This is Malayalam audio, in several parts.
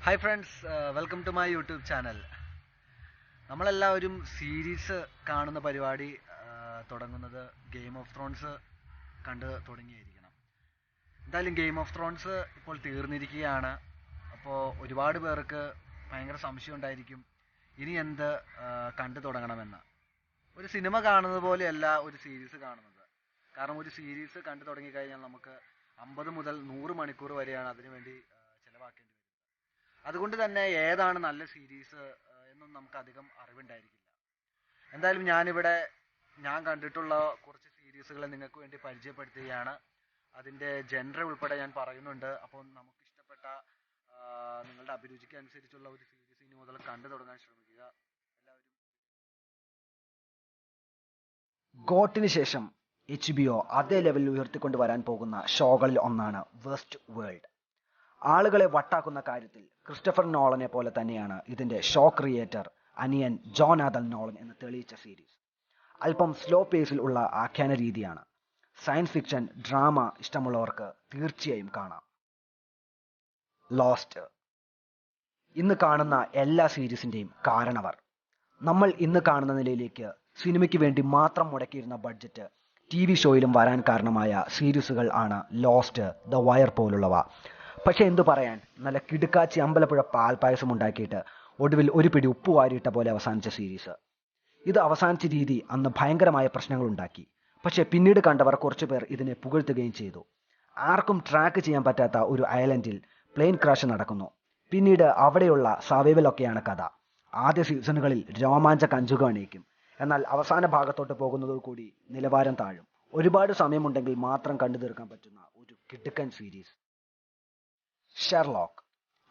Hi friends, welcome to my YouTube channel. നമ്മളെല്ലാവരും സീരീസ് കാണുന്ന പരിപാടി തുടങ്ങുന്നത് ഗെയിം ഓഫ് ത്രോൺസ് കണ്ട് തുടങ്ങിയായിരിക്കണം. എന്തായാലും ഗെയിം ഓഫ് ത്രോൺസ് ഇപ്പോൾ തീർന്നിരിക്കുകയാണ്. അപ്പോൾ ഒരുപാട് പേർക്ക് ഭയങ്കര സംശയം ഉണ്ടായിരിക്കും ഇനി എന്ത് കണ്ടു തുടങ്ങണമെന്ന്. ഒരു സിനിമ കാണുന്നത് പോലെയല്ല ഒരു സീരീസ് കാണുന്നത്. കാരണം ഒരു സീരീസ് കണ്ടു തുടങ്ങിക്കഴിഞ്ഞാൽ നമുക്ക് 50 മുതൽ 100 മണിക്കൂർ വരെയാണ് അതിനുവേണ്ടി ചിലവാക്കേണ്ടി വരുന്നത്. അതുകൊണ്ട് തന്നെ ഏതാണ് നല്ല സീരീസ് എന്നും നമുക്ക് അധികം അറിവുണ്ടായിരിക്കില്ല. എന്തായാലും ഞാൻ കണ്ടിട്ടുള്ള കുറച്ച് സീരീസുകളെ നിങ്ങൾക്ക് വേണ്ടി പരിചയപ്പെടുത്തുകയാണ്. അതിൻ്റെ ജെൻഡർ ഉൾപ്പെടെ ഞാൻ പറയുന്നുണ്ട്. അപ്പോൾ നമുക്ക് ഇഷ്ടപ്പെട്ട നിങ്ങളുടെ അഭിരുചിക്ക് അനുസരിച്ചുള്ള ഒരു സീരീസ് ഇനി മുതൽ കണ്ടു തുടങ്ങാൻ ശ്രമിക്കുക എല്ലാവരും. ഗോട്ടിന് ശേഷം HBO അതേ ലെവലിൽ ഉയർത്തിക്കൊണ്ടുവരാൻ പോകുന്ന ഷോകളിൽ ഒന്നാണ് വെസ്റ്റ് വേൾഡ്. ആളുകളെ വട്ടാക്കുന്ന കാര്യത്തിൽ ക്രിസ്റ്റഫർ നോളനെ പോലെ തന്നെയാണ് ഇതിന്റെ ഷോ ക്രിയേറ്റർ അനിയൻ ജോനാഥൻ നോളൻ എന്ന് തെളിയിച്ച സീരീസ്. അല്പം സ്ലോ പേസിൽ ഉള്ള ആഖ്യാന രീതിയാണ്. സയൻസ് ഫിക്ഷൻ ഡ്രാമ ഇഷ്ടമുള്ളവർക്ക് തീർച്ചയായും കാണാം. ലോസ്റ്റ് ഇന്ന് കാണുന്ന എല്ലാ സീരീസിന്റെയും കാരണവർ. നമ്മൾ ഇന്ന് കാണുന്ന നിലയിലേക്ക് സിനിമയ്ക്ക് വേണ്ടി മാത്രം മുടക്കിയിരുന്ന ബഡ്ജറ്റ് TV ഷോയിലും വരാൻ കാരണമായ സീരീസുകൾ ആണ് ലോസ്റ്റ്, ദ വയർ പോലുള്ളവ. പക്ഷെ എന്തു പറയാൻ, നല്ല കിടുക്കാച്ചി അമ്പലപ്പുഴ പാൽപ്പായസം ഉണ്ടാക്കിയിട്ട് ഒടുവിൽ ഒരു പിടി ഉപ്പ് വാരിയിട്ട പോലെ അവസാനിച്ച സീരീസ്. ഇത് അവസാനിച്ച രീതി അന്ന് ഭയങ്കരമായ പ്രശ്നങ്ങൾ ഉണ്ടാക്കി. പക്ഷെ പിന്നീട് കണ്ടവർ കുറച്ചുപേർ ഇതിനെ പുകഴ്ത്തുകയും ചെയ്തു. ആർക്കും ട്രാക്ക് ചെയ്യാൻ പറ്റാത്ത ഒരു ഐലൻഡിൽ പ്ലെയിൻ ക്രാഷ് നടക്കുന്നു. പിന്നീട് അവിടെയുള്ള സർവൈവലൊക്കെയാണ് കഥ. ആദ്യ സീസണുകളിൽ രോമാഞ്ച കഞ്ചുക അണിയിക്കും. എന്നാൽ അവസാന ഭാഗത്തോട്ട് പോകുന്നതോടുകൂടി നിലവാരം താഴും. ഒരുപാട് സമയമുണ്ടെങ്കിൽ മാത്രം കണ്ടു തീർക്കാൻ പറ്റുന്ന ഒരു കിടുക്കൻ സീരീസ്. ഷെർലോക്ക്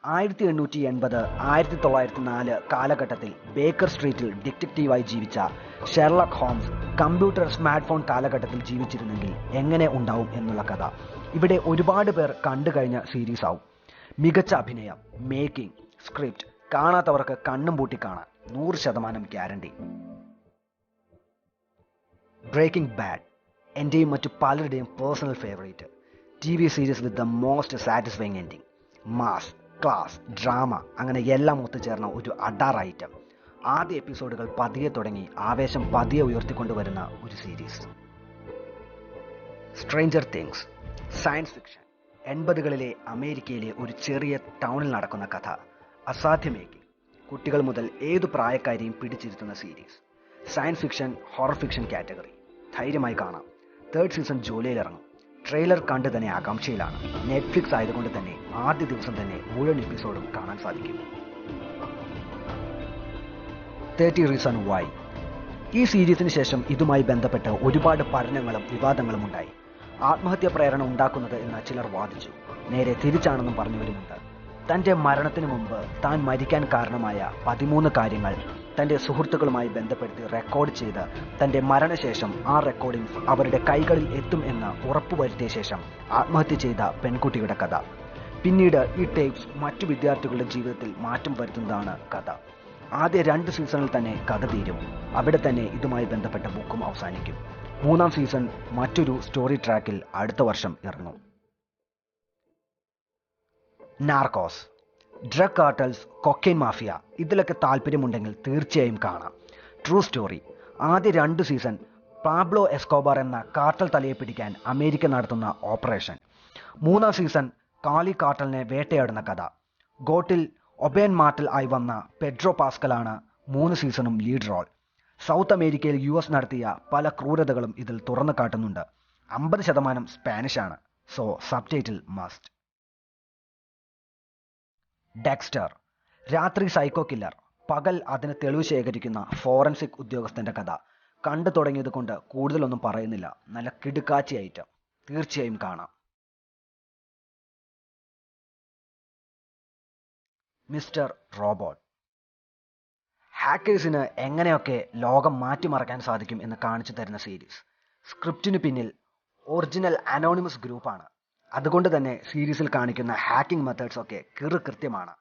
1880 1904 കാലഘട്ടത്തിൽ ബേക്കർ സ്ട്രീറ്റിൽ ഡിറ്റക്റ്റീവായി ജീവിച്ച Sherlock Holmes computer smart phone കാലഘട്ടത്തിൽ ജീവിച്ചിരുന്നെങ്കിൽ എങ്ങനെ ഉണ്ടാവും എന്നുള്ള കഥ ഇവിടെ ഒരുപാട് പേർ കണ്ടു കഴിഞ്ഞ സീരീസ് ആവും. മികച്ച അഭിനയം, മേക്കിംഗ്, സ്ക്രിപ്റ്റ് കാണാത്തവർക്ക് കണ്ണും പൂട്ടി കാണാൻ 100% ഗ്യാരണ്ടി. ബ്രേക്കിംഗ് ബാഡ് എന്റെയും മറ്റു പലരുടെയും personal favourite TV series with the most satisfying ending. Mass, class, drama അങ്ങനെ എല്ലാം ഒത്തുചേർന്ന ഒരു അഡാർ ഐറ്റം. ആദ്യ എപ്പിസോഡുകൾ പതിയെ തുടങ്ങി ആവേശം പതിയെ ഉയർത്തിക്കൊണ്ടുവരുന്ന ഒരു series. Stranger Things science fiction. 80കളിലെ അമേരിക്കയിലെ ഒരു ചെറിയ ടൗണിൽ നടക്കുന്ന കഥ. അസാധ്യമേക്കിംഗ്. കുട്ടികൾ മുതൽ ഏതു പ്രായക്കാരെയും പിടിച്ചിരുത്തുന്ന series. Science fiction, horror fiction category. ധൈര്യമായി കാണാം. 3rd season ജൂലൈയിലിറങ്ങും. ട്രെയിലർ കണ്ട് തന്നെ ആകാംക്ഷയിലാണ്. നെറ്റ്ഫ്ലിക്സ് ആയതുകൊണ്ട് തന്നെ ആദ്യ ദിവസം തന്നെ മുഴുവൻ എപ്പിസോഡും കാണാൻ സാധിക്കും. 30 Reasons Why. ഈ സീരീസിന് ശേഷം ഇതുമായി ബന്ധപ്പെട്ട് ഒരുപാട് പഠനങ്ങളും വിവാദങ്ങളും ഉണ്ടായി. ആത്മഹത്യാ പ്രേരണ ഉണ്ടാക്കുന്നത് എന്ന് ചിലർ വാദിച്ചു. നേരെ തിരിച്ചാണെന്നും പറഞ്ഞവരുമുണ്ട്. തന്റെ മരണത്തിന് മുമ്പ് താൻ മരിക്കാൻ കാരണമായ 13 കാര്യങ്ങൾ തന്റെ സുഹൃത്തുക്കളുമായി ബന്ധപ്പെടുത്തി റെക്കോർഡ് ചെയ്ത് തന്റെ മരണശേഷം ആ റെക്കോർഡിംഗ്സ് അവരുടെ കൈകളിൽ എത്തും എന്ന് ഉറപ്പുവരുത്തിയ ശേഷം ആത്മഹത്യ ചെയ്ത പെൺകുട്ടിയുടെ കഥ. പിന്നീട് ഈ ടേപ്സ് മറ്റു വിദ്യാർത്ഥികളുടെ ജീവിതത്തിൽ മാറ്റം വരുത്തുന്നതാണ് കഥ. ആദ്യ 2 സീസണിൽ തന്നെ കഥ തീരും. അവിടെ തന്നെ ഇതുമായി ബന്ധപ്പെട്ട ബുക്കും അവസാനിക്കും. 3ാം സീസൺ മറ്റൊരു സ്റ്റോറി ട്രാക്കിൽ അടുത്ത വർഷം ഇറങ്ങും. Narcos. Drug cartels, cocaine mafia ഇതിലൊക്കെ താല്പര്യമുണ്ടെങ്കിൽ തീർച്ചയായും കാണാം. True story. ആദ്യ 2 സീസൺ പാബ്ലോ എസ്കോബാർ എന്ന കാർട്ടൽ തലയെ പിടിക്കാൻ അമേരിക്ക നടത്തുന്ന ഓപ്പറേഷൻ. 3ാം സീസൺ കാളി കാർട്ടലിനെ വേട്ടയാടുന്ന കഥ. ഗോട്ടിൽ ഒബേൻ മാർട്ടൽ ആയി വന്ന പെഡ്രോ പാസ്കലാണ് 3 സീസണും ലീഡ് റോൾ. സൗത്ത് അമേരിക്കയിൽ US നടത്തിയ പല ക്രൂരതകളും ഇതിൽ തുറന്നു കാട്ടുന്നുണ്ട്. 50% സ്പാനിഷാണ്. So subtitle must. ഡെക്സ്റ്റർ. രാത്രി സൈക്കോ കില്ലർ, പകൽ അതിന് തെളിവ് ശേഖരിക്കുന്ന ഫോറൻസിക് ഉദ്യോഗസ്ഥന്റെ കഥ. കണ്ടു തുടങ്ങിയത് കൊണ്ട് കൂടുതലൊന്നും പറയുന്നില്ല. നല്ല കിടുക്കാച്ചി ഐറ്റം. തീർച്ചയായും കാണാം. Mister robot. ഹാക്കേഴ്സിന് എങ്ങനെയൊക്കെ ലോകം മാറ്റിമറിക്കാൻ സാധിക്കും എന്ന് കാണിച്ചു തരുന്ന സീരീസ്. സ്ക്രിപ്റ്റിന് പിന്നിൽ ഒറിജിനൽ അനോണിമസ് ഗ്രൂപ്പാണ്. അതുകൊണ്ട് തന്നെ സീരീസിൽ കാണിക്കുന്ന ഹാക്കിംഗ് മെത്തേഡ്സ് ഒക്കെ കൃത്യമാണ്.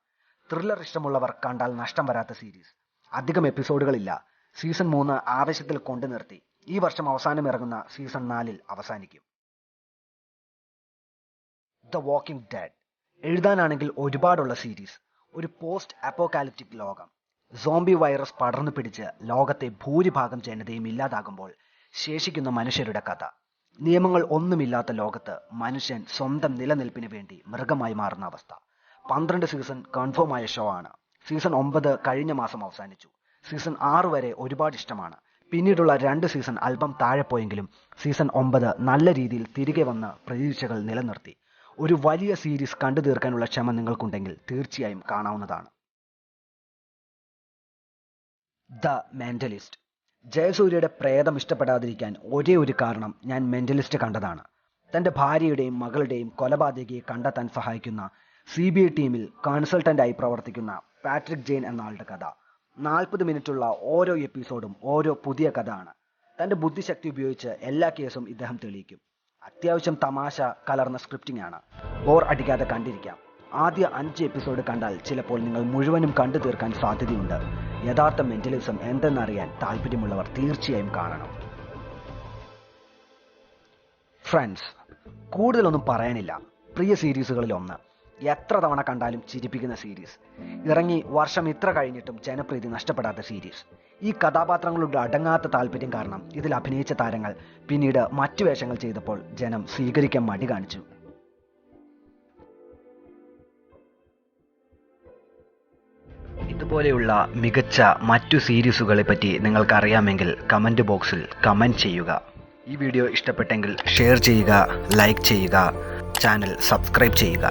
ത്രില്ലർ ഇഷ്ടമുള്ളവർ കണ്ടാൽ നഷ്ടം വരാത്ത സീരീസ്. അധികം എപ്പിസോഡുകളില്ല. സീസൺ 3 ആവേശത്തിൽ കൊണ്ടു നിർത്തി. ഈ വർഷം അവസാനം ഇറങ്ങുന്ന സീസൺ 4 അവസാനിക്കും. The Walking Dead. എഴുതാനാണെങ്കിൽ ഒരുപാടുള്ള സീരീസ്. ഒരു പോസ്റ്റ് അപ്പോകാലിപ്റ്റിക് ലോകം. സോംബി വൈറസ് പടർന്നു പിടിച്ച് ലോകത്തെ ഭൂരിഭാഗം ജനതയും ഇല്ലാതാകുമ്പോൾ ശേഷിക്കുന്ന മനുഷ്യരുടെ കഥ. നിയമങ്ങൾ ഒന്നുമില്ലാത്ത ലോകത്ത് മനുഷ്യൻ സ്വന്തം നിലനിൽപ്പിന് വേണ്ടി മൃഗമായി മാറുന്ന അവസ്ഥ. 12 സീസൺ കൺഫേം ആയ ഷോ ആണ്. സീസൺ 9 കഴിഞ്ഞ മാസം അവസാനിച്ചു. സീസൺ 6 വരെ ഒരുപാട് ഇഷ്ടമാണ്. പിന്നീടുള്ള 2 സീസൺ അല്പം താഴെ പോയെങ്കിലും സീസൺ 9 നല്ല രീതിയിൽ തിരികെ വന്ന് പ്രതീക്ഷകൾ നിലനിർത്തി. ഒരു വലിയ സീരീസ് കണ്ടു തീർക്കാനുള്ള ക്ഷമ നിങ്ങൾക്കുണ്ടെങ്കിൽ തീർച്ചയായും കാണാവുന്നതാണ്. The mentalist. ജയസൂര്യയുടെ പ്രേതം ഇഷ്ടപ്പെടാതിരിക്കാൻ ഒരേ ഒരു കാരണം ഞാൻ മെന്റലിസ്റ്റ് കണ്ടതാണ്. തന്റെ ഭാര്യയുടെയും മകളുടെയും കൊലപാതകിയെ കണ്ടെത്താൻ സഹായിക്കുന്ന CBI ടീമിൽ കൺസൾട്ടന്റായി പ്രവർത്തിക്കുന്ന പാട്രിക് ജെയിൻ എന്ന ആളുടെ കഥ. 40 മിനിറ്റുള്ള ഓരോ എപ്പിസോഡും ഓരോ പുതിയ കഥ ആണ്. തന്റെ ബുദ്ധിശക്തി ഉപയോഗിച്ച് എല്ലാ കേസും ഇദ്ദേഹം തെളിയിക്കും. അത്യാവശ്യം തമാശ കലർന്ന സ്ക്രിപ്റ്റിംഗ് ആണ്. ബോർ അടിക്കാതെ കണ്ടിരിക്കാം. ആദ്യ 5 എപ്പിസോഡ് കണ്ടാൽ ചിലപ്പോൾ നിങ്ങൾ മുഴുവനും കണ്ടു തീർക്കാൻ സാധ്യതയുണ്ട്. യഥാർത്ഥ മെന്റലിസം എന്തെന്നറിയാൻ താല്പര്യമുള്ളവർ തീർച്ചയായും കാണണം. ഫ്രണ്ട്സ്. കൂടുതലൊന്നും പറയാനില്ല. പ്രിയ സീരീസുകളിൽ ഒന്ന്. എത്ര തവണ കണ്ടാലും ചിരിപ്പിക്കുന്ന സീരീസ്. ഇറങ്ങി വർഷം ഇത്ര കഴിഞ്ഞിട്ടും ജനപ്രീതി നഷ്ടപ്പെടാത്ത സീരീസ്. ഈ കഥാപാത്രങ്ങളുടെ അടങ്ങാത്ത താല്പര്യം കാരണം ഇതിൽ അഭിനയിച്ച താരങ്ങൾ പിന്നീട് മറ്റു വേഷങ്ങൾ ചെയ്തപ്പോൾ ജനം സ്വീകരിക്കാൻ മടി കാണിച്ചു. ഇതുപോലെയുള്ള മികച്ച മറ്റു സീരീസുകളെ പറ്റി നിങ്ങൾക്കറിയാമെങ്കിൽ കമൻറ്റ് ബോക്സിൽ കമൻറ്റ് ചെയ്യുക. ഈ വീഡിയോ ഇഷ്ടപ്പെട്ടെങ്കിൽ ഷെയർ ചെയ്യുക, ലൈക്ക് ചെയ്യുക, ചാനൽ സബ്സ്ക്രൈബ് ചെയ്യുക.